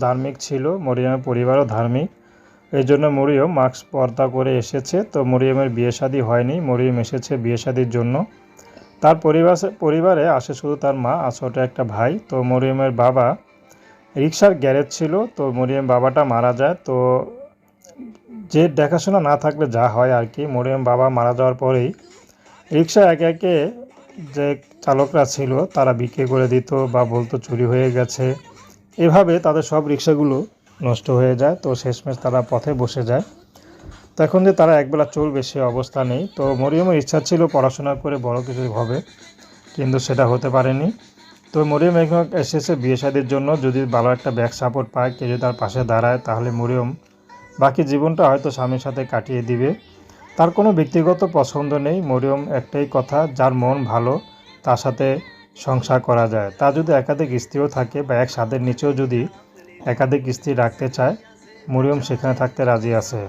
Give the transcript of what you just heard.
ধার্মিক ছিল, মরিয়মের পরিবারও ধার্মিক। এই জন্য মরিয়ম মাস্ক পর্দা করে এসেছে। তো মরিয়মের বিয়ে শাদী হয়নি, মরিয়ম এসেছে বিয়ে শাদীর জন্য। তার পরিবারে আসে শুধু তার মা আর ছোট একটা ভাই। তো মরিয়মের বাবা রিক্সার গ্যারেজ ছিল, তো মরিয়ম বাবাটা মারা যায়। তো যে দেখাশোনা না থাকলে যা হয় আর কি, মরিয়ম বাবা মারা যাওয়ার পরেই রিক্সা একে একে যে চালকরা ছিল তারা বিক্রি করে দিত বা বলতো চুরি হয়ে গেছে। এভাবে তাদের সব রিক্সাগুলো নষ্ট হয়ে যায়। তো শেষমেশ তারা পথে বসে যায়। তো এখন যে তারা একবেলা চলবে সে অবস্থা নেই। তো মরিয়মের ইচ্ছা ছিল পড়াশোনা করে বড় কিছু হবে, কিন্তু সেটা হতে পারেনি। তো মরিয়ম এখন এসেছে বিয়ে শাদীর জন্য। যদি ভালো একটা ব্যাক সাপোর্ট পায়, কেউ যদি তার পাশে দাঁড়ায়, তাহলে মরিয়ম বাকি জীবনটা হয়তো স্বামীর সাথে কাটিয়ে দিবে। তার কোনো ব্যক্তিগত পছন্দ নেই। মরিয়ম একটাই কথা, যার মন ভালো তার সাথে সংসার করা যায়। তা যদি একাধিক স্ত্রীও থাকে বা এক ছাদের নিচেও যদি একাধিক স্ত্রী রাখতে চায়, মরিয়ম সেখানে থাকতে রাজি আছে।